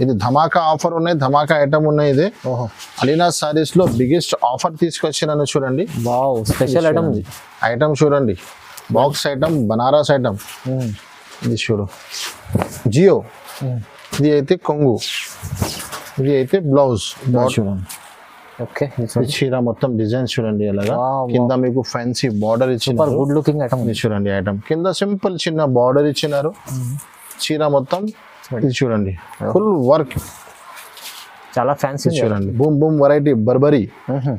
ఇది ధమాకా ఆఫర్ ఉన్నాయి, ధమాకా ఐటమ్ ఉన్నాయి. ఇది అలీనా సారీస్ లో బిగ్గెస్ట్ ఆఫర్ తీసుకొచ్చినాను చూడండి. వావ్, స్పెషల్ ఐటమ్ ఇది. ఐటమ్ చూడండి, బాక్స్ ఐటమ్, బనారస్ ఐటమ్. ఇది చూడు, జియో. ఇది అయితే కొంగు, ఇది అయితే బ్లౌజ్. చూడండి, ఓకే. చీర మొత్తం డిజైన్ చూడండి ఎలాగా. కింద మీకు ఫ్యాన్సీ బార్డర్ ఇచ్చినారు, గుడ్ లుకింగ్ ఐటమ్. ఇది చూడండి ఐటమ్. కింద సింపుల్ చిన్న బార్డర్ ఇచ్చినారు, చీర మొత్తం. ఇది చూడండి, ఫుల్ వర్క్, చాలా ఫ్యాన్సీ చూడండి. Boom boom variety Burberry.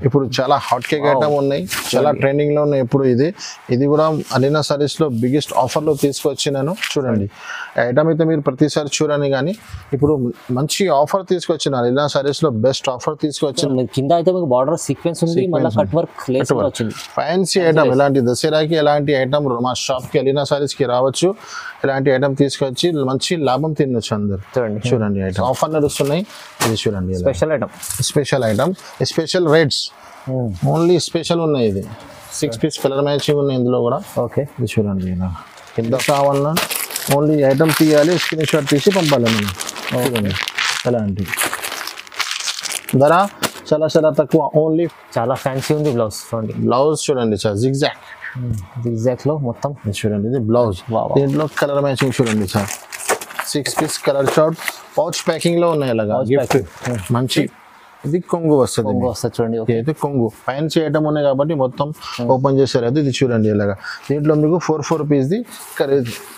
ఇప్పుడు చాలా హాట్ కేక్ ఐటమ్ ఉన్నాయి, చాలా ట్రెండింగ్ లో ఉన్నాయి ఇప్పుడు. ఇది కూడా అలీనా సారీస్ లో బిగ్గెస్ట్ ఆఫర్ లో తీసుకొచ్చినాను చూడండి. ఐటమ్ అయితే మీరు ప్రతిసారి చూడండి, కానీ ఇప్పుడు మంచి ఆఫర్ తీసుకొచ్చిన అలీనా సారీస్ లో బెస్ట్ ఆఫర్ తీసుకొచ్చిన. కింద అయితే మీకు బార్డర్ సీక్వెన్స్ ఉంది, మళ్ళీ కట్ వర్క్ లేస్ వచ్చింది. Fancy item. ఎలాంటి దసరాకి ఎలాంటి ఐటమ్ మా షాప్ కి అలీనా సారీస్ కి రావచ్చు. ఇలాంటి ఐటమ్ తీసుకొచ్చి మంచి లాభం తినొచ్చు అందరు. చూడండి ఐటమ్ ఆఫర్ నడుస్తున్నాయి. ఇది చూడండి, special item, special item, special rates. Only special ఉన్నాయి. ఇది 6 పీస్ కలర్ మ్యాచింగ్ ఉన్నాయి ఇందులో కూడా. ఓకే, ఇది చూడండి. కింద కావాలన్నా ఓన్లీ ఐటమ్ తీయాలి, స్క్రీన్ షాట్ తీసి పంపాలి మనం. చూడండి ఎలాంటి ధర చాలా చాలా తక్కువ. ఓన్లీ చాలా ఫ్యాన్సీ ఉంది. బ్లౌజ్ చూడండి, బ్లౌజ్ చూడండి సార్, జిగ్జాగ్ లో మొత్తం చూడండి. ఇది బ్లౌజ్, దీంట్లో కలర్ మ్యాచింగ్ చూడండి sir. 6 piece colour short pouch packing లో ఉన్నాయి ఇలాగా గిఫ్ట్ మంచి. ఇది కొంగు వస్తుంది చూడండి. అయితే కొంగు ఫ్యాన్సీ ఐటమ్ ఉన్నాయి కాబట్టి మొత్తం ఓపెన్ చేశారు. అది ఇది చూడండి ఇలాగా. దీంట్లో మీకు 4 పీస్ది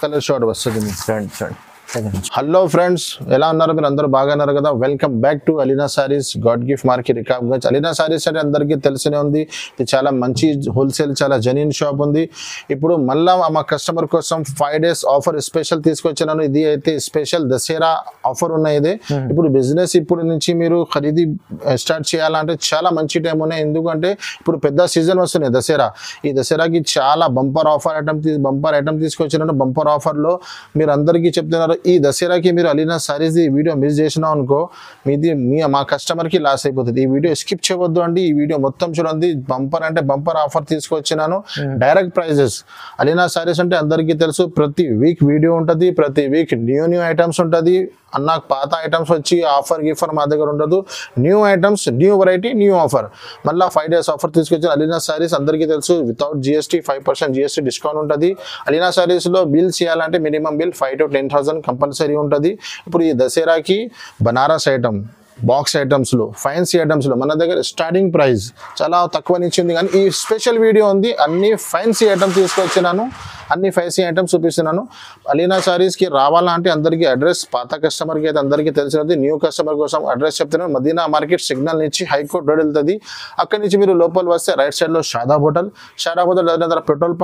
కలర్ షార్ట్ వస్తుంది మీకు. చూడండి. హలో ఫ్రెండ్స్, ఎలా ఉన్నారు మీరు? అందరూ బాగా ఉన్నారు కదా. Welcome back to Alina saris God gift market Rikabganj. Alina saris అంటే అందరికీ తెలిసినే ఉంది, ఇది చాలా మంచి హోల్సేల్, చాలా జెన్యూన్ షాప్ ఉంది. ఇప్పుడు మళ్ళా మా కస్టమర్ కోసం 5 days ఆఫర్ స్పెషల్ తీసుకొచ్చినాను. ఇది అయితే స్పెషల్ దసరా ఆఫర్ ఉన్నాయి. ఇది ఇప్పుడు బిజినెస్ ఇప్పుడు నుంచి మీరు ఖరీదీ స్టార్ట్ చేయాలంటే చాలా మంచి టైం ఉన్నాయి. ఎందుకంటే ఇప్పుడు పెద్ద సీజన్ వస్తున్నాయి దసరా. ఈ దసరాకి చాలా బంపర్ ఐటమ్ తీసుకొచ్చినాను. బంపర్ ఆఫర్లో మీరు అందరికీ చెప్తున్నారు, ఈ దసరాకి మీరు అలీనా సారీస్ ఈ వీడియో మిస్ చేసినా అనుకో మా కస్టమర్ కి లాస్ అయిపోతుంది. ఈ వీడియో స్కిప్ చేయవద్దు అండి, ఈ వీడియో మొత్తం చూడండి. బంపర్ అంటే బంపర్ ఆఫర్ తీసుకొచ్చినాను. Direct prizes. అలీనా సారీస్ అంటే అందరికీ తెలుసు, ప్రతి వీక్ వీడియో ఉంటుంది, ప్రతి వీక్ న్యూ ఐటమ్స్ ఉంటుంది. నాకు పాత ఐటమ్స్ వచ్చి ఆఫర్ గిఫర్ మా దగ్గర ఉండదు. New items, new variety, new offer. మళ్ళీ 5 days ఆఫర్ తీసుకొచ్చిన అలీనా సారీస్ అందరికీ తెలుసు. వితౌట్ GST 5% GST డిస్కౌంట్ ఉంటుంది. అలీనా సారీస్లో బిల్ చేయాలంటే మినిమం బిల్ 5,000 to 10,000 కంపల్సరీ ఉంటుంది. ఇప్పుడు ఈ దసరాకి బనారస్ ఐటమ్, బాక్స్ ఐటమ్స్లో, ఫ్యాన్సీ ఐటమ్స్లో మన దగ్గర స్టార్టింగ్ ప్రైస్ చాలా తక్కువ నిచ్చింది. కానీ ఈ స్పెషల్ వీడియో ఉంది, అన్ని ఫ్యాన్సీ ఐటమ్స్ తీసుకొచ్చినాను, అన్ని ఫ్యాన్సీ ఐటమ్స్ చూపిస్తున్నాను. అలీనా సారీస్కి రావాలంటే అందరికీ అడ్రస్, పాత కస్టమర్కి అయితే అందరికీ తెలిసినది, న్యూ కస్టమర్ కోసం అడ్రస్ చెప్తున్నాను. మదీనా మార్కెట్ సిగ్నల్ నుంచి హైకోర్ట్ రోడ్ వెళ్తుంది. అక్కడి నుంచి మీరు లోపల వస్తే రైట్ సైడ్లో షాదాబ్ హోటల్ దాని తర్వాత పెట్రోల్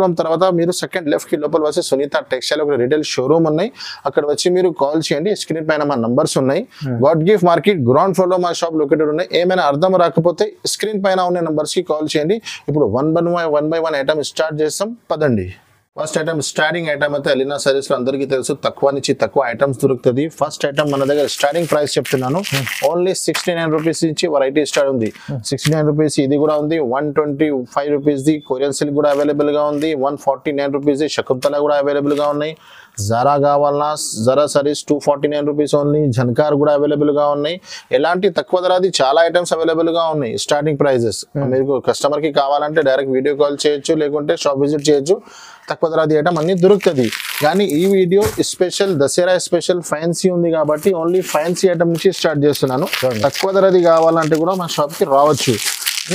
పంప్ తర్వాత మీరు సెకండ్ లెఫ్ట్కి లోపల వస్తే సునీత టెక్స్టైల్ ఒక రిటైల్ షోరూమ్ ఉన్నాయి. అక్కడ వచ్చి మీరు కాల్ చేయండి. స్క్రీన్ పైన మా నంబర్స్ ఉన్నాయి. God gift market ground floor లో మా షాప్ లొకేటెడ్ ఉన్నాయి. ఏమైనా అర్థం రాకపోతే స్క్రీన్ పైన ఉన్న నంబర్స్ కి కాల్ చేయండి. ఇప్పుడు one by one item start చేస్తాం, పదండి. ఫస్ట్ ఐటమ్ స్టార్టింగ్ ఐటమ్ అయితే అలీనా సారీస్ లో అందరికీ తెలుసు, తక్కువ నుంచి తక్కువ ఐటమ్స్ దొరుకుతుంది. ఫస్ట్ ఐటమ్ మన దగ్గర స్టార్టింగ్ ప్రైస్ చెప్తున్నాను, ఓన్లీ 69 రూపీస్ నుంచి వెరైటీ స్టార్ట్ ఉంది. 69 రూపీస్ ఇది కూడా ఉంది. 125 రూపీస్ ది కొరియన్ సిల్క్ కూడా అవైలబుల్ గా ఉంది. 149 రూపీస్ ది శకుంతల కూడా అవైలబుల్ గా ఉన్నాయి. జరా కావాలన్నా జరా సారీస్ 249 రూపీస్ ఓన్లీ. జన్కార్ కూడా అవైలబుల్ గా ఉన్నాయి. ఎలాంటి తక్కువ ధరది చాలా ఐటమ్స్ అవైలబుల్ గా ఉన్నాయి. స్టార్టింగ్ ప్రైజెస్ మీరు కస్టమర్ కి కావాలంటే డైరెక్ట్ వీడియో కాల్ చేయొచ్చు, లేకుంటే షాప్ విజిట్ చేయొచ్చు. తక్కువ ధరది ఐటమ్ అన్ని దొరుకుతుంది. కానీ ఈ video special Dasara special fancy ఉంది కాబట్టి ఓన్లీ ఫ్యాన్సీ ఐటమ్ నుంచి స్టార్ట్ చేస్తున్నాను. తక్కువ ధరది కావాలంటే కూడా మా షాప్ కి రావచ్చు.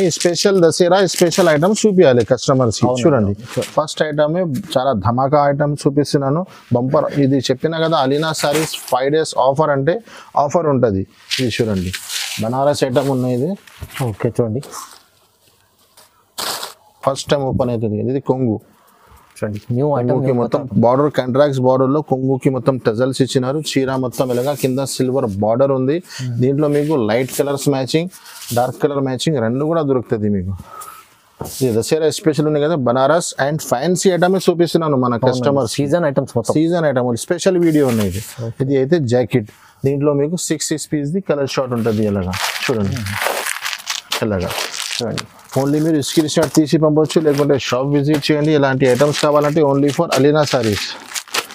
ఈ స్పెషల్ దసరా స్పెషల్ ఐటమ్స్ చూపించాలి కస్టమర్స్. చూడండి ఫస్ట్ ఐటమ్ చాలా ధమాకా ఐటమ్ చూపిస్తున్నాను. బంపర్ ఇది చెప్పినా కదా, అలీనా సారీస్ 5 days ఆఫర్ అంటే ఆఫర్ ఉంటుంది. ఇది చూడండి బనారస్ ఐటమ్ ఉన్నాయి. ఇది ఓకే చూడండి, ఫస్ట్ టైం ఓపెన్ అవుతుంది. ఇది కొంగు చూడండి, న్యూ ఐటమ్ మొత్తం బార్డర్ కాంట్రాక్ట్స్ బార్డర్ లో కొంగుకి మొత్తం టజల్స్ ఇచ్చినారు. చీర మొత్తం ఇలాగా కింద సిల్వర్ బార్డర్ ఉంది. దీంట్లో మీకు light colours matching, dark colour matching రెండు కూడా దొరుకుతుంది మీకు. ఇది దసరా స్పెషల్ ఉంది కదా, బనారస్ అండ్ ఫ్యాన్సీ ఐటమ్ చూపిస్తున్నాను మన customer. Season items, season item special video ఉన్నాయి. ఇది అయితే జాకెట్, దీంట్లో మీకు 6 పీస్ ది కలర్ షార్ట్ ఉంటుంది. ఇలాగా చూడండి, ఇలాగా చూడండి. ఓన్లీ మీరు స్క్రీన్ షాట్ తీసి పంపవచ్చు, లేకుంటే షాప్ విజిట్ చేయండి. ఇలాంటి ఐటమ్స్ కావాలంటే ఓన్లీ ఫర్ అలీనా సారీస్.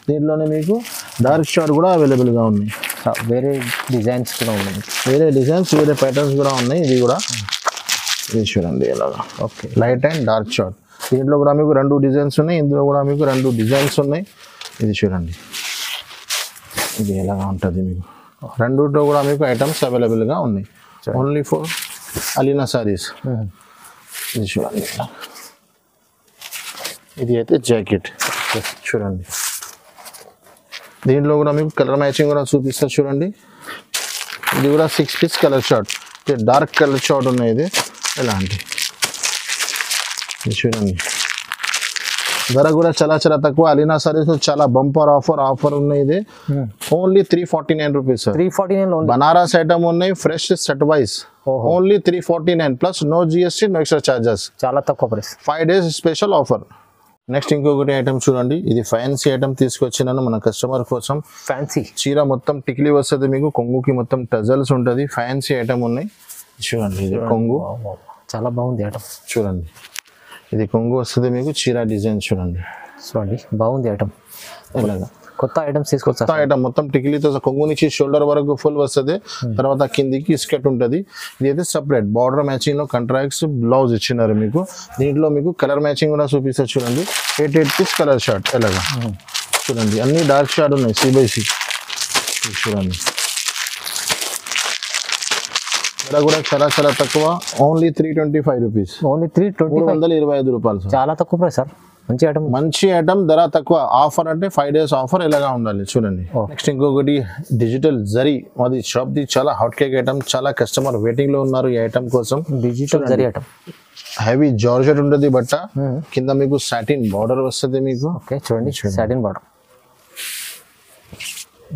దీంట్లోనే మీకు డార్క్ షార్ట్ కూడా అవైలబుల్గా ఉన్నాయి. వేరే డిజైన్స్ కూడా ఉన్నాయి. వేరే డిజైన్స్ వేరే ప్యాటర్న్స్ కూడా ఉన్నాయి. ఇది కూడా ఇది చూడండి ఎలాగా. Okay, light and dark short. దీంట్లో కూడా మీకు 2 డిజైన్స్ ఉన్నాయి, ఇందులో కూడా మీకు 2 డిజైన్స్ ఉన్నాయి. ఇది చూడండి, ఇది ఎలాగా ఉంటుంది మీకు. రెండులో కూడా మీకు ఐటమ్స్ అవైలబుల్గా ఉన్నాయి. Only for Alina saris. ఇది చూడండి, ఇది అయితే జాకెట్ చూడండి. దీంట్లో కూడా మీకు కలర్ మ్యాచింగ్ కూడా చూపిస్తారు చూడండి. ఇది కూడా 6 piece colour short, dark colour short ఉన్నాయి. ఇది ఎలాంటి చూడండి, ధర కూడా చాలా చాలా తక్కువ. అలీనా సారీస్ చాలా బంపర్ ఆఫర్ ఉన్నాయి. ఇది ఓన్లీ 349 రూపీస్. 349 బనారస్ ఐటమ్ ఉన్నాయి, fresh set wise. Only 349 plus no GST, no extra charges. చాలా తక్కువ price. 5 days special offer. Next ఇంకొకటి ఐటమ్ చూడండి, ఇది ఫ్యాన్సీ ఐటమ్ తీసుకొచ్చినాను మన కస్టమర్ కోసం. ఫ్యాన్సీ చీర మొత్తం టిక్లీ వస్తుంది మీకు, కొంగుకి మొత్తం టజల్స్ ఉంటుంది. ఫ్యాన్సీ ఐటమ్ ఉన్నాయి చూడండి. ఇది కొంగు చాలా బాగుంది ఐటమ్ చూడండి. ఇది కొంగు వస్తుంది మీకు, చీర డిజైన్ చూడండి. బాగుంది ఐటమ్. ఇలాగా కొత్త ఐటమ్స్ తీసుకొస్తా. కొత్త ఐటమ్ మొత్తం టిక్లీతో కొంగు నుంచి షోల్డర్ వరకు ఫుల్ వస్తుంది. తర్వాత కిందికి స్కెట్ ఉంటుంది. ఇది అయితే సపరేట్ బార్డర్ మ్యాచింగ్ లో కాంట్రాక్ట్స్ బ్లౌజ్ ఇచ్చినారు మీకు. దీంట్లో మీకు కలర్ మ్యాచింగ్ కూడా చూపిస్తారు చూడండి. 8 పీస్ కలర్ షార్ట్ ఎలాగా చూడండి. అన్ని డార్క్ షార్ట్ ఉన్నాయి, C/C చూడండి. ధర కూడా చాలా చాలా తక్కువ, ఓన్లీ 325 రూపీస్. ఓన్లీ 325 రూపాయలు. చాలా తక్కువ ప్రైస్ సార్. మంచి ఐటమ్, మంచి ఐటమ్, ధర తక్కువ. ఆఫర్ అంటే 5 days ఆఫర్ ఇలాగా ఉండాలి చూడండి. నెక్స్ట్ ఇంకొకటి డిజిటల్ జరీ, అది షాప్ ది చాలా హాట్ కేక్ ఐటమ్. చాలా కస్టమర్ వెయిటింగ్ లో ఉన్నారు ఈ ఐటమ్ కోసం. Digital zari item, heavy georgette ఉంటుంది బట్ట, కింద మీకు సాటిన్ బార్డర్ వస్తుంది మీకు. ఓకే చూడండి, సాటిన్ బార్డర్.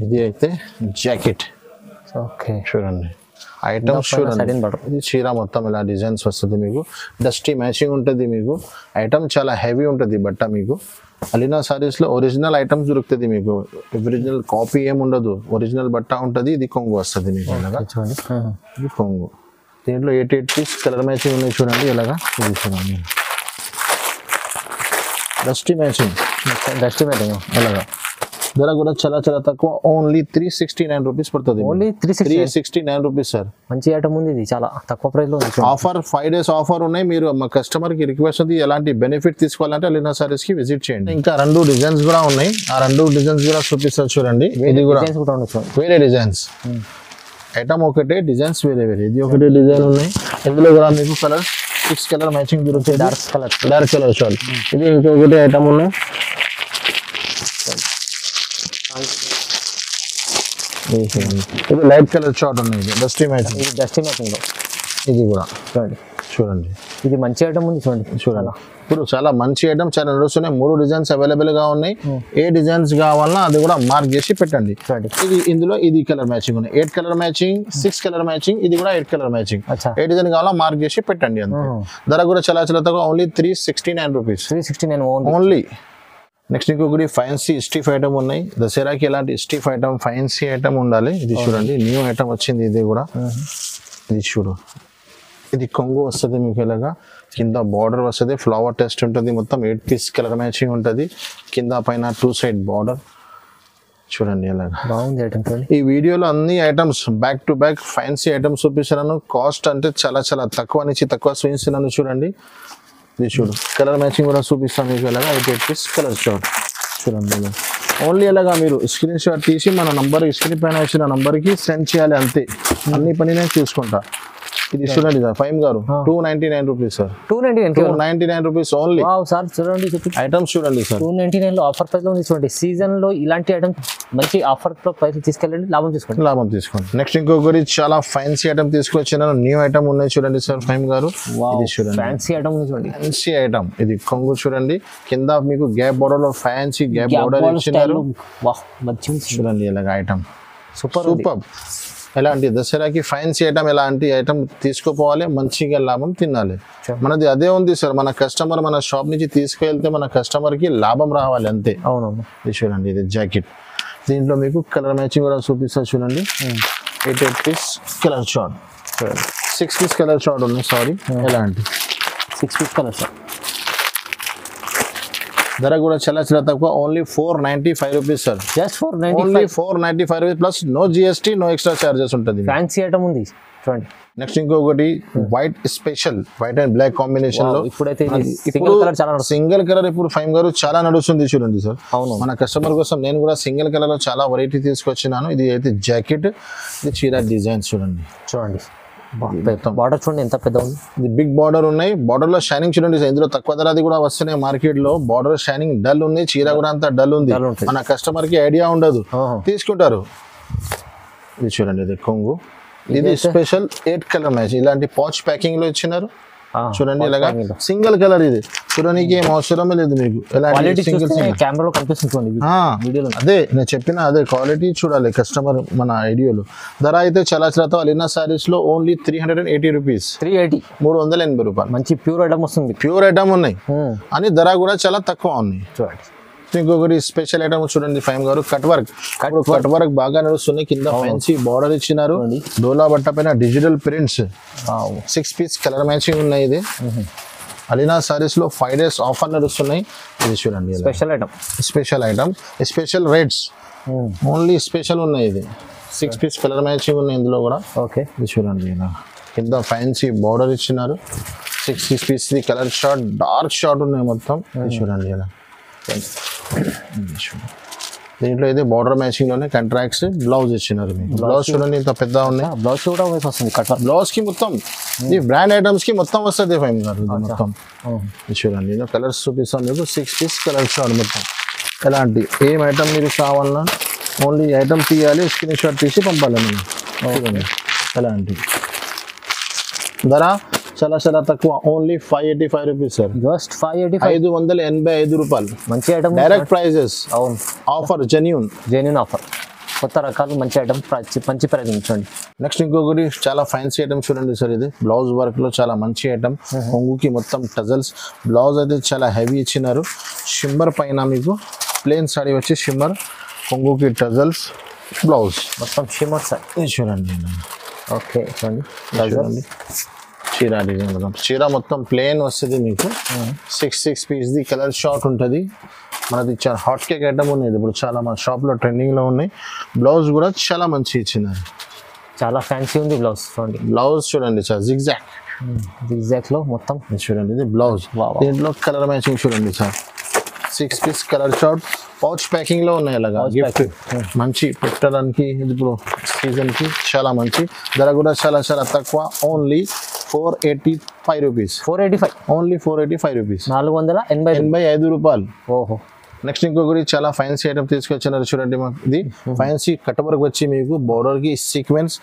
ఇది అయితే జాకెట్. ఓకే చూడండి ఐటమ్ చూడండి. ఇది చీర మొత్తం ఇలా డిజైన్స్ వస్తుంది మీకు. డస్టీ మ్యాచింగ్ ఉంటుంది మీకు. ఐటమ్ చాలా హెవీ ఉంటుంది బట్ట మీకు. అలీనా సారీస్ లో ఒరిజినల్ ఐటమ్స్ దొరుకుతుంది మీకు. ఒరిజినల్ కాపీ ఏమి ఉండదు, ఒరిజినల్ బట్ట ఉంటుంది. ఇది కొంగు వస్తుంది మీకు. ఇలాగా ఇది కొంగు. దీంట్లో 8 పీస్ కలర్ మ్యాచింగ్ ఉన్నాయి చూడండి. ఇలాగా ఇది చూడండి, డస్టీ మ్యాచింగ్ ఇలాగా. ధర కూడా చాలా చాలా తక్కువ, ఓన్లీ 369 రూపీస్ పడుతుంది. Only 369 rupees sir. మంచి ఐటమ్ ఉంది, ఇది చాలా తక్కువ ప్రైస్ లో ఉంది. ఆఫర్ 5 days ఆఫర్ ఉన్నాయి. మీరు మా కస్టమర్ కి రిక్వెస్ట్ ఉంది, ఎలాంటి బెనిఫిట్ తీసుకోవాలంటే అలీనా సారీస్ కి విజిట్ చేయండి. ఇంకా 2 డిజైన్స్ కూడా ఉన్నాయి, ఆ 2 డిజైన్స్ కూడా చూపిస్తారు చూడండి. ఇది కూడా వేరే డిజైన్స్. ఐటమ్ ఒకటే, డిజైన్స్ వేరే వేరే. ఇది ఒకటి డిజైన్ ఉన్నాయి. ఇందులో కూడా మీకు కలర్ 6 కలర్ మ్యాచింగ్ దొరుకుతాయి. Dark colour short. ఇది ఇంకొకటి ఐటమ్ ఉన్నాయి. ఇది లైట్ కలర్ షార్ట్ ఉన్నాయి. Dusty matching. ఇది కూడా చూడండి. ఇది మంచి ఐటమ్ ఉంది చూడండి. ఇప్పుడు చాలా మంచి ఐటమ్ చాలా నడుస్తున్నాయి. 3 డిజైన్స్ అవైలబుల్ గా ఉన్నాయి. ఏ డిజైన్స్ కావాలన్నా అది కూడా మార్క్ చేసి పెట్టండి. ఇది ఇందులో ఇది కలర్ మ్యాచింగ్ ఉన్నాయి. 8 కలర్ మ్యాచింగ్, 6 కలర్ మ్యాచింగ్. ఇది కూడా 8 కలర్ మ్యాచింగ్. ఏ డిజైన్ కావాలా మార్క్ చేసి పెట్టండి అంతే. ధర కూడా చాలా చాలా తక్కువ, ఓన్లీ 369 రూపీస్. 369 ఓన్లీ. నెక్స్ట్ ఇంకొకటి ఫ్యాన్సీ స్టిఫ్ ఐటమ్ ఉన్నాయి. దసరాకి ఎలాంటి స్టిఫ్ ఐటమ్, ఫ్యాన్సీ ఐటమ్ ఉండాలి. ఇది చూడండి, న్యూ ఐటమ్ వచ్చింది. ఇది కూడా ఇది చూడు. ఇది కొంగు వస్తుంది మీకు. ఇలాగా కింద బార్డర్ వస్తుంది, ఫ్లవర్ టెస్ట్ ఉంటుంది. మొత్తం 8 పీస్ కలర్ మ్యాచింగ్ ఉంటుంది. కింద పైన 2 సైడ్ బార్డర్ చూడండి. ఇలాగా బాగుంది ఐటమ్. ఈ వీడియోలో అన్ని items back to back fancy items చూపిస్తున్నాను. కాస్ట్ అంటే చాలా చాలా తక్కువ నుంచి తక్కువ చూపిస్తున్నాను చూడండి. ఇది చూడు, కలర్ మ్యాచింగ్ కూడా చూపిస్తాను మీకు. ఇలాగా 8 పీస్ కలర్ షార్ట్ చూడండి. ఓన్లీ ఇలాగా మీరు స్క్రీన్ షాట్ తీసి మన నంబర్, స్క్రీన్ పైన వచ్చిన నంబర్కి సెండ్ చేయాలి అంతే. అన్ని పని నేను చూసుకుంటా. ఇది చూడండి సార్, ఫైమ్ గారు 299 rupees sir. 299 rupees only. Sir చూడండి, ఐటమ్స్ చూడండి సార్. 299 లో ఆఫర్ ప్రైస్ లో ఉంది చూడండి. సీజన్ లో ఇలాంటి ఐటమ్ మంచి ఆఫర్ లో ప్రైస్ తీసుకెళ్ళండి, లాభం తీసుకోండి. నెక్స్ట్ ఇంకొకటి చాలా ఫ్యాన్సీ ఐటమ్ తీసుకొచ్చిన న్యూ ఐటమ్ ఉన్నాయి చూడండి సార్. ఫైమ్ గారు ఇది చూడండి, ఫ్యాన్సీ ఐటమ్ ఉంది చూడండి. Fancy item. ఇది కొంగు చూడండి, కింద మీకు గ్యాప్ బోర్డర్ లో ఫ్యాన్సీ గ్యాప్ బోర్డర్ ఇచ్చినారు చూడండి. ఇలాగ ఐటమ్ సూపర్. ఎలాంటి దసరాకి ఫ్యాన్సీ ఐటమ్, ఎలాంటి ఐటమ్ తీసుకుపోవాలి, మంచిగా లాభం తినాలి. మనది అదే ఉంది సార్. మన కస్టమర్ మన షాప్ నుంచి తీసుకెళ్తే మన కస్టమర్ కి లాభం రావాలి అంతే. అవునవును. ఇది చూడండి, ఇది జాకెట్. దీంట్లో మీకు కలర్ మ్యాచింగ్ కూడా చూపిస్తారు చూడండి. 8 piece colour short, 6 piece colour short ఉన్నాయి. సారీ, ఎలాంటి 6 పీస్ కలర్ షార్ట్. ధర కూడా చాలా చాలా తక్కువ, only 495 rupees sir. Just 495. Only 495 rupees plus no GST, no extra charges ఉంటుంది. ఫ్యాన్సీ ఐటమ్ ఉంది చూడండి. నెక్స్ట్ ఇంకొకటి white special, white and black combination లో. ఇప్పుడైతే ఇప్పుడు కలర్ చాలా నడుస్తుంది. సింగిల్ కలర్ ఇప్పుడు ఫైమ్ గారు చాలా నడుస్తుంది చూడండి సార్. అవును, మన కస్టమర్ కోసం నేను కూడా సింగిల్ కలర్ లో చాలా వెరైటీ తీసుకొచ్చినాను. ఇది అయితే జాకెట్, ఇది చీర డిజైన్ చూడండి. చూడండి బార్డర్ చూడండి ఎంత పెద్ద ఉంది. ఇది బిగ్ బార్డర్ ఉన్నాయి, బార్డర్ లో షైనింగ్ చూడండి. ఇందులో తక్కువ ధరది కూడా వస్తున్నాయి మార్కెట్ లో. బార్డర్ షైనింగ్ డల్ ఉంది, చీర కూడా అంతా డల్ ఉంది. మన కస్టమర్ కి ఐడియా ఉండదు, తీసుకుంటారు. ఇది చూడండి, ఇది కొంగు. ఇది స్పెషల్ 8 కలర్ మ్యాచ్, ఇలాంటి పాచ్ ప్యాకింగ్ లో ఇచ్చినారు చూడండి. ఇలాగా సింగిల్ కలర్, ఇది చూడడానికి ఏం అవసరమే లేదు మీకు. కెమెరాలో కనిపిస్తుంది వీడియోలో. అదే నేను చెప్పిన, అదే క్వాలిటీ చూడాలి కస్టమర్ మన ఐడియాలో. ధర అయితే చాలా చాలా అలీనా సారీస్ లో ఓన్లీ 380 రూపీస్. 380 రూపాయలు. మంచి ప్యూర్ ఐటమ్ వస్తుంది, ప్యూర్ ఐటమ్ ఉన్నాయి అని ధర కూడా చాలా తక్కువ ఉన్నాయి. చూడండి ఇంకొకటి స్పెషల్ ఐటమ్ చూడండి ఫైమ్ గారు, కట్ వర్క్. కట్ వర్క్ బాగా నడుస్తున్నాయి. కింద ఫ్యాన్సీ బార్డర్ ఇచ్చినారు, డోలా బట్ట పైన digital prints, 6 piece colour matching ఉన్నాయి. ఇది అలీనా సారీస్ లో 5 days ఆఫర్ నడుస్తున్నాయి. ఇది చూడండి special item, special rates only special ఉన్నాయి. ఇది 6 పీస్ కలర్ మ్యాచింగ్ ఉన్నాయి ఇందులో కూడా. ఓకే, ఇది చూడండి ఇలా కింద ఫ్యాన్సీ బార్డర్ ఇచ్చినారు. 6 piece colour short, dark short ఉన్నాయి మొత్తం. ఇది చూడండి ఇలా. దీంట్లో అయితే బార్డర్ మ్యాచింగ్ లోనే కాంట్రాక్ట్స్ బ్లౌజ్ ఇచ్చినారు. బ్లౌజ్ చూడండి ఇంత పెద్ద ఉన్నాయి. బ్లౌజ్ కూడా వస్తుంది, బ్లౌజ్ కి మొత్తం ఈ బ్రాండ్ ఐటమ్స్ కి మొత్తం వస్తుంది ఫైమ్ గారు. మొత్తం చూడండి నేను కలర్స్ చూపిస్తాను మీకు. 6 పీస్ కలర్ షార్ట్ మొత్తం. ఎలాంటి ఏం ఐటమ్ మీరు కావాలన్నా ఓన్లీ ఐటమ్ తీయాలి, స్క్రీన్ షాట్ తీసి పంపాలి నేను. చూడండి ఎలాంటి ధర చాలా చాలా తక్కువ, ఓన్లీ 585 రూపీస్ సార్. జస్ట్ 585 రూపాయలు. మంచి ఐటమ్, డైరెక్ట్ ప్రైజెస్. అవును, ఆఫర్ జెన్యూన్ ఆఫర్. కొత్త రకాలు మంచి ఐటమ్, మంచి ప్రైస్ చూడండి. నెక్స్ట్ ఇంకొకటి చాలా ఫ్యాన్సీ ఐటమ్ చూడండి సార్. ఇది బ్లౌజ్ వర్క్ లో చాలా మంచి ఐటమ్. కొంగుకి మొత్తం టజల్స్, బ్లౌజ్ అయితే చాలా హెవీ ఇచ్చినారు. షిమ్మర్ పైన మీకు ప్లేన్ సారీ వచ్చి షిమ్మర్, కొంగుకి టజల్స్, బ్లౌజ్ మొత్తం షిమ్మర్ సార్. ఇది చూడండి. ఓకే చూడండి చీర డిజైన్ మొత్తం. చీర మొత్తం ప్లేన్ వస్తుంది మీకు. 6 పీస్ ది కలర్ షార్ట్ ఉంటుంది. మనది చాలా హాట్ కేక్ ఐటమ్ ఉన్నాయి, ఇప్పుడు చాలా మన షాప్లో ట్రెండింగ్లో ఉన్నాయి. బ్లౌజ్ కూడా చాలా మంచి ఇచ్చినారు, చాలా ఫ్యాన్సీ ఉంది బ్లౌజ్. చూడండి బ్లౌజ్ చూడండి సార్, జిగ్జాగ్ లో మొత్తం చూడండి. ఇది బ్లౌజ్, దీంట్లో కలర్ మ్యాచింగ్ చూడండి sir. 6 piece colour short, pouch packing లో ఉన్నాయి. అలాగా గిఫ్ట్ మంచి పెట్టడానికి ఇప్పుడు సీజన్ కి చాలా మంచి. ధర కూడా చాలా చాలా తక్కువ, ఓన్లీ 485 రూపీస్. Only 485 rupees. 485 రూపాయలు. ఓహో. నెక్స్ట్ ఇంకొకటి చాలా ఫ్యాన్సీ ఐటమ్ తీసుకొచ్చినారు చూడండి. మాకు ఇది ఫ్యాన్సీ కట్ వర్క్ వచ్చి మీకు బోర్డర్ కి సీక్వెన్స్,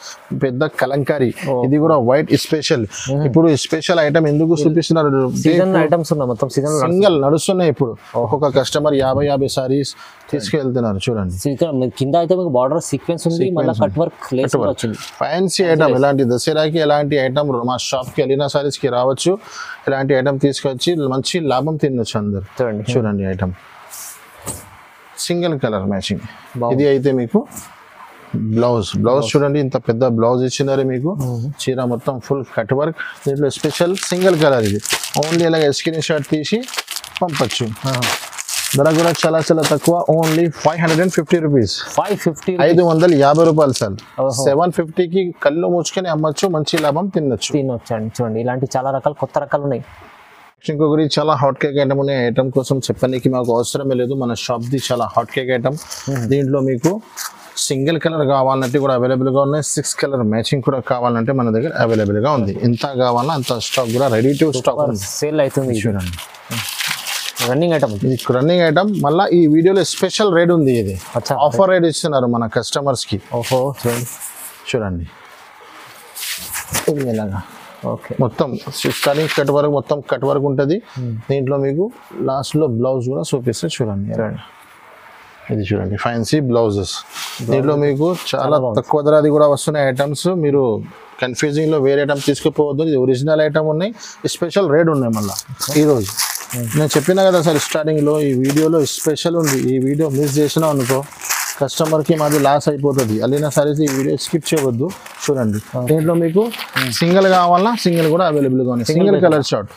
పెద్ద కలంకారీ. ఇది కూడా వైట్ స్పెషల్. ఇప్పుడు స్పెషల్ ఐటమ్ ఎందుకు చూపిస్తున్నారు? సింగల్ నడుస్తున్నాయి ఇప్పుడు. ఒక్కొక్క కస్టమర్ 50 సారీస్ తీసుకెళ్తున్నారు చూడండి. కింద అయితే మీకు బార్డర్ సీక్వెన్స్ ఉంది, మళ్ళీ కట్ వర్క్ లేస్ వచ్చింది. Fancy item. ఇలాంటి దసరాకి ఎలాంటి ఐటమ్ మా షాప్ కి అలీనా సారీస్ కి రావచ్చు. ఇలాంటి ఐటమ్ తీసుకొచ్చి మంచి లాభం తినొచ్చు అందరు. చూడండి ఐటమ్ సింగిల్ కలర్ మ్యాచింగ్. ఇది అయితే మీకు బ్లౌజ్ చూడండి, ఇంత పెద్ద బ్లౌజ్ ఇచ్చినారు మీకు. చీర మొత్తం ఫుల్ కట్ వర్క్. దీంట్లో స్పెషల్ సింగిల్ కలర్. ఇది ఓన్లీ ఇలాగ స్క్రీన్ షాట్ తీసి పంపచ్చు. ధర కూడా చాలా చాలా తక్కువ, ఓన్లీ 550 రూపీస్. 550 రూపాయలు సార్. 750కి కళ్ళు మూసుకొని అమ్మచ్చు, మంచి లాభం తినొచ్చు. చూడండి ఇలాంటి చాలా రకాలు, కొత్త రకాలు ఉన్నాయి. ఇంకొకటి చాలా హాట్ కేక్ ఐటమ్ ఉన్నాయి. ఐటమ్ కోసం చెప్పడానికి మాకు అవసరమే లేదు, మన షాప్ ది చాలా హాట్ కేక్ ఐటమ్. దీంట్లో మీకు సింగిల్ కలర్ కావాలంటే కూడా అవైలబుల్ గా ఉన్నాయి. 6 కలర్ మ్యాచింగ్ కూడా కావాలంటే మన దగ్గర అవైలబుల్ గా ఉంది. ఎంత కావాలన్నా అంత స్టాక్ కూడా రెడీ టు స్టాక్ సేల్ అవుతుంది. చూడండి రన్నింగ్ ఐటమ్, ఇది రన్నింగ్ ఐటమ్. మళ్ళీ ఈ వీడియోలో స్పెషల్ రేట్ ఉంది. ఇది ఆఫర్ రేట్ ఇస్తున్నారు మన కస్టమర్స్ కి. ఓహో చూడండి ఇది ఎలాగా. ఓకే, మొత్తం స్టార్టింగ్ కట్ వరకు మొత్తం కట్ వరకు ఉంటుంది. దీంట్లో మీకు లాస్ట్ లో బ్లౌజ్ కూడా చూపిస్తే చూడండి. ఇది చూడండి ఫ్యాన్సీ బ్లౌజెస్. దీంట్లో మీకు చాలా తక్కువ ధరది కూడా వస్తున్నాయి ఐటమ్స్. మీరు కన్ఫ్యూజింగ్ లో వేరే ఐటమ్ తీసుకుపోవద్దు. ఇది ఒరిజినల్ ఐటమ్ ఉన్నాయి, స్పెషల్ రేట్ ఉన్నాయి. మళ్ళీ ఈ రోజు నేను చెప్పినా కదా సార్ స్టార్టింగ్ లో, ఈ వీడియోలో స్పెషల్ ఉంది. ఈ వీడియో మిస్ చేసినా అనుకో కస్టమర్ కి మాది లాస్ అయిపోతుంది. అలీనా సారీస్ ఈ వీడియో స్కిప్ చేయవద్దు, చూడండి. దీంట్లో మీకు సింగిల్ కావాలన్నా సింగిల్ కూడా అవైలబుల్ గా ఉంది. సింగిల్ కలర్ షార్ట్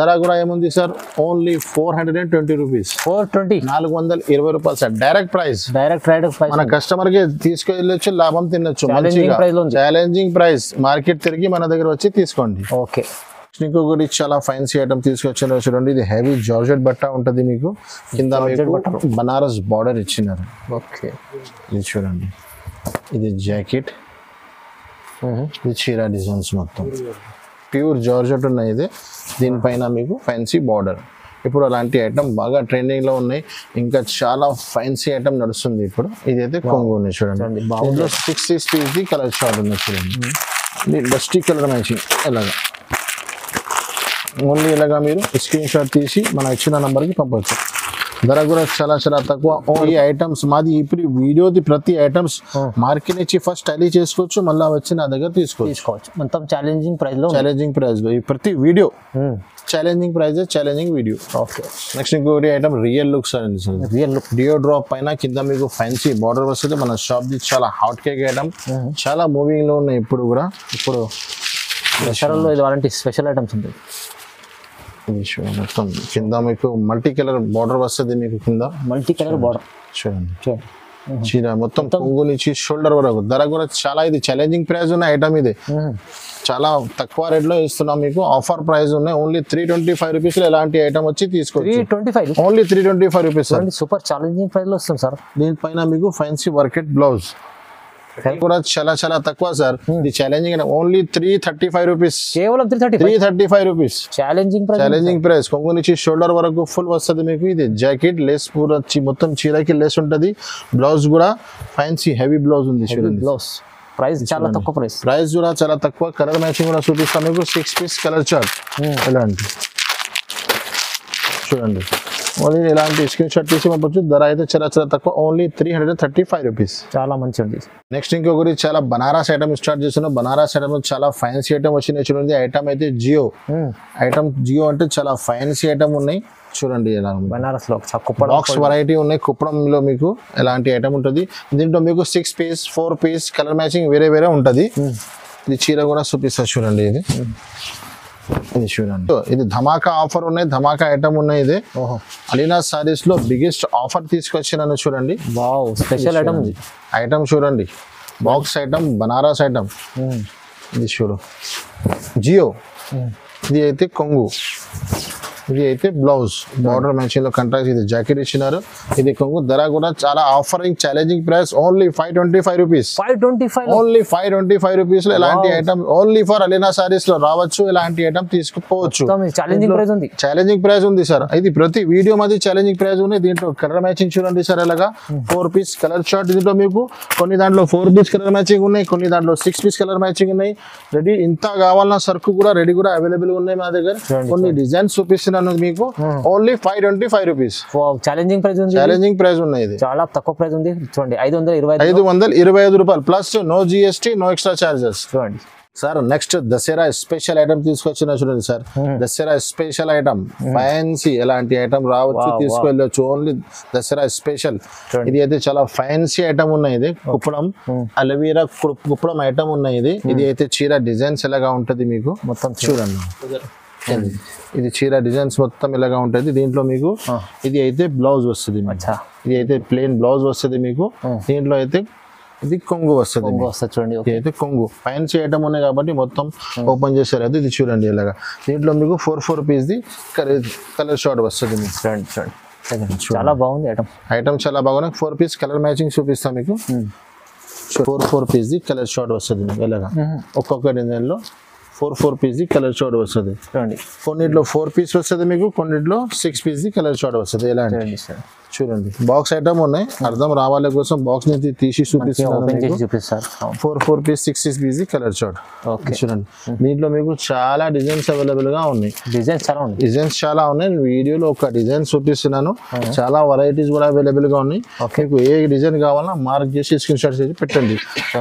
ధర కూడా ఏముంది సార్, ఓన్లీ 420 రూపీస్. 420 రూపాయలు సార్. డైరెక్ట్ ప్రైస్ మన కస్టమర్ కి తీసుకెళ్ళొచ్చు, లాభం తినొచ్చు. Challenging price. మార్కెట్ తిరిగి మన దగ్గర వచ్చి తీసుకోండి. ఓకే. ఇంకొకటి చాలా ఫైన్సీ ఐటమ్ తీసుకొచ్చారు చూడండి. ఇది హెవీ జార్జెట్ బట్ట ఉంటుంది మీకు, కింద మీకు బనారస్ బార్డర్ ఇచ్చినారు. ఓకే, ఇది చూడండి. ఇది జాకెట్, ఇది చీర డిజైన్స్ మొత్తం ప్యూర్ జార్జెట్ ఉన్నాయి. ఇది దీనిపైన మీకు ఫైన్సీ బార్డర్. ఇప్పుడు అలాంటి ఐటమ్ బాగా ట్రెండింగ్ లో ఉన్నాయి. ఇంకా చాలా ఫైన్సీ ఐటమ్ నడుస్తుంది ఇప్పుడు. ఇదైతే కొంగు ఉన్నాయి చూడండి. 6 పీస్ కలర్ షార్ట్ ఉన్నాయి చూడండి. ఇది డస్టీ కలర్ మ్యాచింగ్. ఇలాగా ఓన్లీ ఇలాగా మీరు స్క్రీన్ షాట్ తీసి మన ఇచ్చిన నంబర్కి పంపవచ్చు. ధర కూడా చాలా చాలా తక్కువ. ఈ ఐటమ్స్ మాది ఇప్పుడు వీడియోది ప్రతి ఐటమ్స్ మార్కెట్ నుంచి ఫస్ట్ టైలీ చేసుకోవచ్చు, మళ్ళీ వచ్చి నా దగ్గర తీసుకోవచ్చు. మొత్తం ఛాలెంజింగ్ ప్రైస్ లో ఈ ప్రతి video challenging price, challenging video. Okay. Next ఇంకొకటి ఐటమ్ రియల్ లుక్స్ అండి. రియల్ లుక్ డియో డ్రాప్ పైన కింద మీకు ఫ్యాన్సీ బార్డర్ వస్తుంది. మన షాప్ ది చాలా హాట్ కేక్ ఐటమ్, చాలా మూవింగ్ లో ఉన్నాయి ఇప్పుడు కూడా. ఇప్పుడు దసరాలో ఇలాంటి స్పెషల్ ఐటమ్స్ ఉంటాయి. మొత్తం కింద మీకు మల్టీ కలర్ బార్డర్ వస్తుంది. మీకు కింద మల్టీ కలర్ బార్డర్ చూడండి. చీర మొత్తం కొంగు నుంచి షోల్డర్ వరకు. ధర కూడా చాలా ఇది ఛాలెంజింగ్ ప్రైస్ ఉన్న ఐటమ్. ఇది చాలా తక్కువ రేట్ లో ఇస్తున్నాం మీకు. ఆఫర్ ప్రైస్ ఉన్నాయి. ఓన్లీ 325 రూపీస్ లో ఎలాంటి ఐటమ్ వచ్చి తీసుకోవచ్చు. 325 only 325 rupees. Super challenging price లో వస్తుంది సార్. దీనిపైన మీకు ఫ్యాన్సీ వర్కెట్ బ్లౌజ్ కూడా చాలా చాలా తక్కువ సార్. ఇది ఛాలెంజింగ్ ఓన్లీ 335 రూపీస్. కేవలం 335 రూపీస్ ఛాలెంజింగ్ ప్రైస్. కొంగు నుంచి షోల్డర్ వరకు ఫుల్ వస్తుంది మీకు. ఇది జాకెట్ లేస్ పూర మొత్తం చీరకి లేస్ ఉంటుంది. బ్లౌజ్ కూడా ఫ్యాన్సీ హెవీ బ్లౌజ్ ఉంది చూడండి. బ్లౌజ్ ప్రైస్ చాలా తక్కువ. ప్రైస్ కూడా చాలా తక్కువ. కలర్ మ్యాచింగ్ కూడా చూపిస్తాను మీకు. 6 పీస్ కలర్ చార్ట్ ఇలాంటి చూడండి. ఓన్లీ ఇలాంటి స్క్రీన్ షాట్ తీసి పంపొచ్చు. ధర అయితే చాలా చాలా తక్కువ. Only 335 rupees. చాలా మంచి ఉంది. నెక్స్ట్ ఇంకొకటి చాలా బనారస్ ఐటమ్ స్టార్ట్ చేస్తున్నాం. బనారస్ ఐటమ్ చాలా ఫైన్సీ ఐటమ్ వచ్చినాయి చూడండి. ఐటమ్ అయితే జియో అంటే చాలా ఫైన్సీ ఐటమ్ ఉన్నాయి చూడండి. ఎలా బనారస్ లో బాక్స్ వెరైటీ ఉన్నాయి. కుప్పడంలో మీకు ఎలాంటి ఐటమ్ ఉంటుంది. దీంట్లో మీకు 6 పీస్ 4 పీస్ కలర్ మ్యాచింగ్ వేరే వేరే ఉంటుంది. ఇది చీర కూడా చూపిస్తా చూడండి. ఇది చూడండి. ఇది ధమాకా ఆఫర్ ఉన్నాయి, ధమాకా ఐటమ్ ఉన్నాయి. ఇది అలీనా సారీస్ లో బిగ్గెస్ట్ ఆఫర్ తీసుకొచ్చినాను చూడండి. స్పెషల్ ఐటమ్ చూడండి. Box item, Banaras item. ఇది చూడు జియో. ఇది అయితే కొంగు, ఇది అయితే బ్లౌజ్ బార్డర్ మ్యాచింగ్ లో కంట్రాస్ట్. ఇది జాకెట్ ఇచ్చినారు. ఇది కొంగు. ధర కూడా చాలా offering challenging price. Only 525 rupees. Only 525 rupees లో ఇలాంటి item only for Alina saris లో రావచ్చు. ఇలాంటి ఐటమ్ తీసుకుపోవచ్చు. ఛాలెంజింగ్ ప్రైస్ ఉంది సార్. ఇది ప్రతి వీడియో మాది ఛాలెంజింగ్ ప్రైస్ ఉంది. దీంట్లో కలర్ మ్యాచింగ్ చూడండి సార్. ఇలాగా 4 పీస్ కలర్ షార్ట్. దీంట్లో మీకు కొన్ని దాంట్లో 4 పీస్ కలర్ మ్యాచింగ్ ఉన్నాయి, కొన్ని దాంట్లో 6 పీస్ కలర్ మ్యాచింగ్ ఉన్నాయి. రెడీ ఇంత కావాలన్నా సరుకు కూడా రెడీ కూడా అవైలబుల్ ఉన్నాయి మా దగ్గర. కొన్ని డిజైన్స్ చూపిస్తున్నాను మీకు. Only 525 rupees. ఛాలెంజింగ్ ప్రైస్ ఉన్నాయి. ఇది చాలా తక్కువ ప్రైస్ ఉంది చూడండి. 525 రూపాయలు plus no GST, no extra charges. చూడండి sir. Next Dasara special item తీసుకొచ్చిన చూడండి sir. Dasara special item fancy ఎలాంటి ఐటమ్ రావచ్చు, తీసుకెళ్ళచ్చు. Only Dasara special. ఇది అయితే చాలా ఫ్యాన్సీ ఐటమ్ ఉన్నాయి. ఇది కుప్పడం అలవీరా కుప్పడం ఐటమ్ ఉన్నాయి. ఇది అయితే చీర డిజైన్స్ ఎలాగా ఉంటది మీకు మొత్తం చూడండి. ఇది చీర డిజైన్స్ మొత్తం ఇలాగా ఉంటుంది. దీంట్లో మీకు ఇది అయితే బ్లౌజ్ వస్తుంది. ఇది అయితే ప్లెయిన్ బ్లౌజ్ వస్తుంది మీకు. దీంట్లో అయితే ఇది కొంగు వస్తుంది చూడండి. ఇది అయితే కొంగు ఫ్యాన్సీ ఐటమ్ ఉన్నాయి కాబట్టి మొత్తం ఓపెన్ చేశారు. అది ఇది చూడండి ఇలాగా. దీంట్లో మీకు 4 పీస్ ది కలర్ షార్ట్ వస్తుంది మీకు. చూడండి చాలా బాగుంది ఐటమ్ చాలా బాగున్నాయి. 4 పీస్ కలర్ మ్యాచింగ్ చూపిస్తాం మీకు. 4 పీస్ ది కలర్ షార్ట్ వస్తుంది మీకు. ఇలాగా ఒక్కొక్క డిజైన్ లో 4 పీస్ ది కలర్ షార్ట్ వస్తుంది. కొన్నిట్లో 4 పీస్ వస్తుంది మీకు, కొన్నిట్లో 6 పీస్ ది కలర్ షార్ట్ వస్తుంది. ఎలా చూడండి. బాక్స్ ఐటమ్ ఉన్నాయి. అర్థం రావాలి కోసం బాక్స్ నుంచి తీసి చూపిస్తాను. 4 పీస్ 6 పీస్ కలర్ షార్ట్ చూడండి. దీంట్లో మీకు చాలా డిజైన్స్ అవైలబుల్ గా ఉన్నాయి. డిజైన్స్ చాలా ఉన్నాయి. వీడియోలో ఒక డిజైన్ చూపిస్తున్నాను. చాలా వెరైటీస్ కూడా అవైలబుల్ గా ఉన్నాయి. మీకు ఏ డిజైన్ కావాలన్నా మార్క్ చేసి స్క్రీన్ షాట్ చేసి పెట్టండి.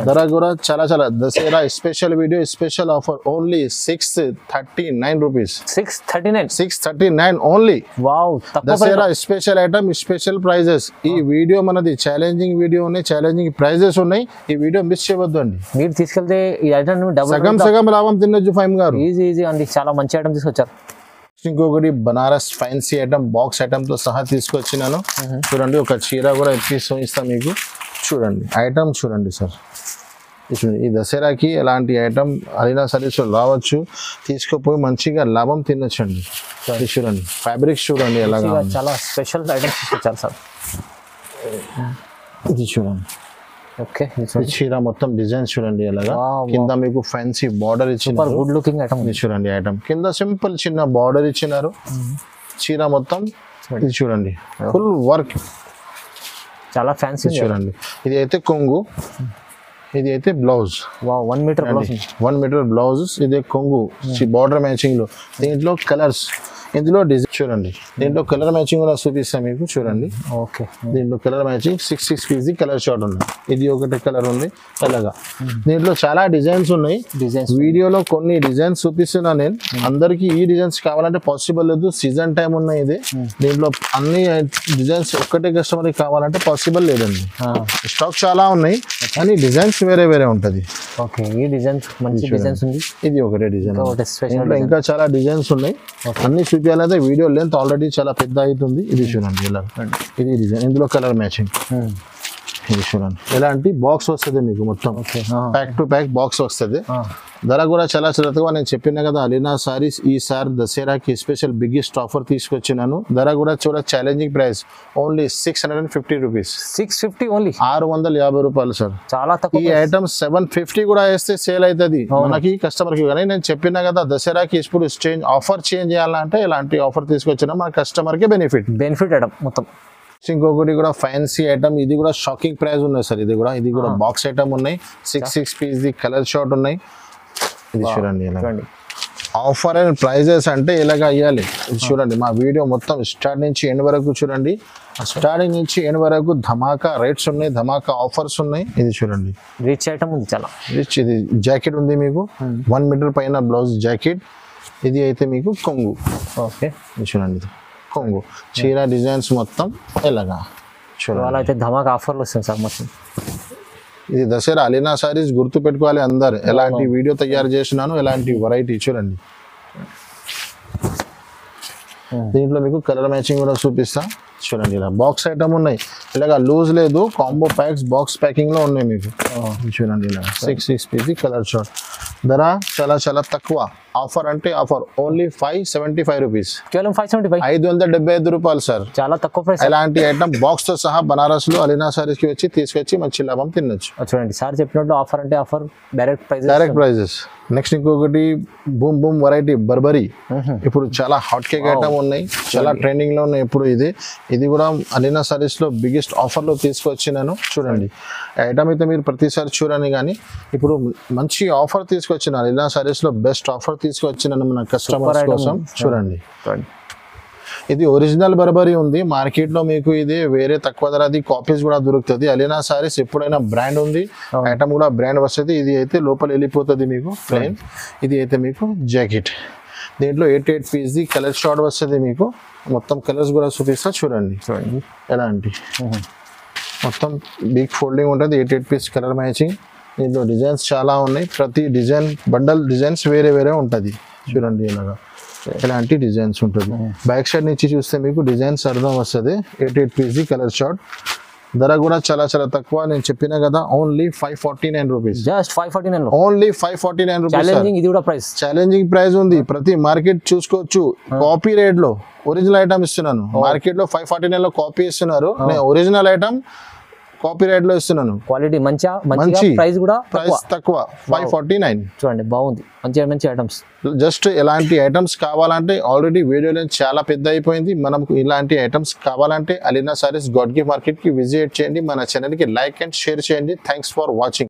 ధర కూడా చాలా చాలా Dasara special video, special offer. Only only 639 rupees. 639. 639 only. Wow, తక్కువ Dasara special item, special prizes. ఈ వీడియో మనది ఛాలెంజింగ్ వీడియో ఉన్నాయి, ఛాలెంజింగ్ ప్రైజెస్ ఉన్నాయి. ఈ వీడియో మిస్ చేయవద్దు అండి. మీరు తీసుకెళ్తే ఈ ఐటమ్ సగం సగం లాభం తినొచ్చు ఫైమ్ గారు. ఈజీ అండి, చాలా మంచి ఐటమ్ తీసుకొచ్చారు. ఇంకొకటి Banaras fancy item, box item తో సహా తీసుకొచ్చినాను. చూడండి, ఒక చీర కూడా ఇస్తాం మీకు. చూడండి ఐటమ్ చూడండి సార్. చూడండి, ఈ దసరాకి ఎలాంటి ఐటమ్ అలీనా సారీస్ రావచ్చు, తీసుకుపోయి మంచిగా లాభం తినొచ్చండి. చూడండి ఫ్యాబ్రిక్స్ చూడండి ఎలాగా, చాలా స్పెషల్ ఐటమ్స్ తీసుకొచ్చారు సార్. ఇది చూడండి, ఓకే. చీర మొత్తం డిజైన్స్ చూడండి ఎలాగా. కింద మీకు ఫ్యాన్సీ బార్డర్ ఇచ్చినారు, గుడ్ లుకింగ్ ఐటమ్. ఇది చూడండి ఐటమ్. కింద సింపుల్ చిన్న బార్డర్ ఇచ్చినారు, చీర మొత్తం. ఇది చూడండి ఫుల్ వర్క్, చాలా ఫ్యాన్సీ చూడండి. ఇది అయితే కొంగు, ఇది అయితే blouse. 1 metre blouse, 1 metre blouse. ఇది కొంగు బార్డర్ మ్యాచింగ్ లో. దీంట్లో కలర్స్, ఇందులో డిజైన్ చూడండి. దీంట్లో కలర్ మ్యాచింగ్ కూడా చూపిస్తాం మీకు. చూడండి, ఓకే. దీంట్లో colour matching 6 piece colour short ఉంది. ఇది ఒకటి కలర్ ఉంది అలాగా. దీంట్లో చాలా డిజైన్స్ ఉన్నాయి. వీడియోలో కొన్ని డిజైన్స్ చూపిస్తున్నా నేను. అందరికి ఈ డిజైన్స్ కావాలంటే పాసిబుల్ లేదు, సీజన్ టైం ఉన్నాయి ఇది. దీంట్లో అన్ని డిజైన్స్ ఒక్కటే కస్టమర్కి కావాలంటే పాసిబుల్ లేదండి. స్టాక్ చాలా ఉన్నాయి కానీ డిజైన్స్ వేరే వేరే ఉంటుంది. ఓకే, ఈ డిజైన్స్ మంచి డిజైన్స్ ఉంది. ఇది ఒకటే డిజైన్. స్పెషల్ ఇంకా చాలా డిజైన్స్ ఉన్నాయి, అన్ని చూపించాలంటే వీడియో లెంత్ ఆల్రెడీ చాలా పెద్ద అవుతుంది. ఇది చూడండి ఇలా, ఇది డిజైన్. ఇందులో కలర్ మ్యాచింగ్. ఇది చూడండి, ఎలాంటి బాక్స్ వస్తుంది మీకు మొత్తం, ప్యాక్ టు ప్యాక్ బాక్స్ వస్తుంది. ధర కూడా చాలా చల్లగా. నేను చెప్పినా కదా, అలీనా సారీస్ ఈసారి దసరాకి స్పెషల్ బిగ్గెస్ట్ ఆఫర్ తీసుకొచ్చినాను. ధర కూడా చూడ challenging price, only 650 rupees. 650 only, 650 రూపాయలు సార్. చాలా తక్కువ. ఈ ఐటమ్ 750 కూడా వేస్తే సేల్ అవుతుంది మనకి, కస్టమర్ కి. కానీ నేను చెప్పినా కదా, దసరాకి ఇప్పుడు ఆఫర్ చేంజ్ చేయాలంటే ఇలాంటి ఆఫర్ తీసుకొచ్చినా మన కస్టమర్ కి బెనిఫిట్ ఐటమ్ మొత్తం. ఇంకొకటి కూడా ఫ్యాన్సీ ఐటమ్, ఇది కూడా షాకింగ్ ప్రైస్ ఉన్నాయి సార్. ఇది కూడా బాక్స్ ఐటమ్ ఉన్నాయి. 6 పీస్ ది కలర్ షార్ట్ ఉన్నాయి. ఇది చూడండి ఆఫర్ అండ్ ప్రైజెస్ అంటే ఇలాగ అయ్యాలి. ఇది చూడండి, మా వీడియో మొత్తం స్టార్ట్ నుంచి ఎండ్ వరకు చూడండి. స్టార్టింగ్ నుంచి ఎండ్ వరకు ధమాకా రేట్స్ ఉన్నాయి, ధమాకా ఆఫర్స్ ఉన్నాయి. ఇది చూడండి, రిచ్ ఐటమ్ ఉంది చాలా రిచ్. ఇది జాకెట్ ఉంది మీకు, 1 మీటర్ పైన బ్లౌజ్ జాకెట్. ఇది అయితే మీకు కొంగు. ఓకే, ఇది చూడండి కొంగు, చీర డిజైన్స్ మొత్తం ఎలాగా చూడాలి. అయితే ధమాకా ఆఫర్లు వస్తుంది సార్ మొత్తం. ఇది దసరా అలీనా సారీస్ గుర్తు పెట్టుకోవాలి అందరు. ఎలాంటి వీడియో తయారు చేసినాను, ఎలాంటి వెరైటీ చూడండి. దీంట్లో మీకు కలర్ మ్యాచింగ్ కూడా చూపిస్తా. చూడండి, ఇలా బాక్స్ ఐటమ్ ఉన్నాయి. ఇలాగా లూజ్ లేదు, కాంబో ప్యాక్స్ బాక్స్ ప్యాకింగ్ లో ఉన్నాయి మీకు. చూడండి ఇలా 6 పీస్ కలర్ షార్ట్. ధర చాలా చాలా తక్కువ. ఆఫర్ అంటే ఆఫర్, ఓన్లీ 575 రూపీస్. కేవలం 575, 575 రూపాయలు సార్. చాలా తక్కువ ప్రైస్. ఇలాంటి ఐటమ్ బాక్స్ తో సహా బనారస్ లో అలీనా సారీస్ కి వచ్చి తీసుకొచ్చి మంచి లాభం తినొచ్చు. చూడండి సార్ చెప్పినట్టు ఆఫర్ అంటే ఆఫర్, డైరెక్ట్ ప్రైజెస్. నెక్స్ట్ ఇంకొకటి బూమ్ బూమ్ వెరైటీ బర్బరీ. ఇప్పుడు చాలా హాట్ కేక్ ఐటమ్ ఉన్నాయి, చాలా ట్రెండింగ్ లో ఉన్నాయి ఇప్పుడు. ఇది కూడా అలీనా సారీస్ లో బిగ్గెస్ట్ ఆఫర్ లో తీసుకొచ్చినాను. చూడండి ఐటమ్ అయితే మీరు ప్రతిసారి చూడండి, కానీ ఇప్పుడు మంచి ఆఫర్ తీసుకొచ్చిన అలీనా సారీస్ లో బెస్ట్ ఆఫర్ తీసుకొచ్చినాను మన కస్టమర్స్ కోసం. చూడండి, ఇది ఒరిజినల్ బర్బరీ ఉంది. మార్కెట్ లో మీకు ఇది వేరే తక్కువ ధరది కాపీస్ కూడా దొరుకుతుంది. అలీనా సారీస్ ఎప్పుడైనా బ్రాండ్ ఉంది, ఐటమ్ కూడా బ్రాండ్ వస్తుంది. ఇది అయితే లోపల వెళ్ళిపోతుంది మీకు ప్లెయిన్. ఇది అయితే మీకు జాకెట్. దీంట్లో 8 పీస్ ది కలర్ షార్ట్ వస్తుంది మీకు. మొత్తం కలర్స్ కూడా చూపిస్తా చూడండి. ఎలాంటి మొత్తం బిగ్ ఫోల్డింగ్ ఉంటుంది. 8 పీస్ కలర్ మ్యాచింగ్. దీంట్లో డిజైన్స్ చాలా ఉన్నాయి. ప్రతి డిజైన్ బండల్ డిజైన్స్ వేరే వేరే ఉంటుంది. చూడండి ఇలాగా ఎలాంటి డిజైన్స్ ఉంటుంది. బ్యాక్ సైడ్ నుంచి చూస్తే మీకు డిజైన్స్ అర్థం వస్తుంది. 8 పీస్ కలర్ షార్ట్. ధర కూడా చాలా చాలా తక్కువ. నేను చెప్పినా కదా, only 549 rupees. Just 549, only 549 rupees. Challenging, ఇది కూడా ప్రైస్ ఛాలెంజింగ్ ప్రైస్ ఉంది. ప్రతి మార్కెట్ చూసుకోవచ్చు. కాపీ రేట్ లో ఒరిజినల్ ఐటమ్ ఇస్తున్నాను. మార్కెట్ లో 549 లో కాపీ ఇస్తున్నారు. నేను ఒరిజినల్ ఐటమ్ కాపీ రేట్ లో ఇస్తున్నాను. క్వాలిటీ మంచి, ప్రైస్ కూడా తక్కువ 549. చూడండి బాగుంది, మంచి ఐటమ్స్. జస్ట్ ఇలాంటి ఐటమ్స్ కావాలంటే ఆల్రెడీ వీడియోలో చాలా పెద్ద అయిపోయింది. మనకు ఇలాంటి ఐటమ్స్ కావాలంటే Alina saris God gift market కి విజిట్ చేయండి. మన ఛానల్ కి లైక్ అండ్ షేర్ చేయండి. Thanks for watching.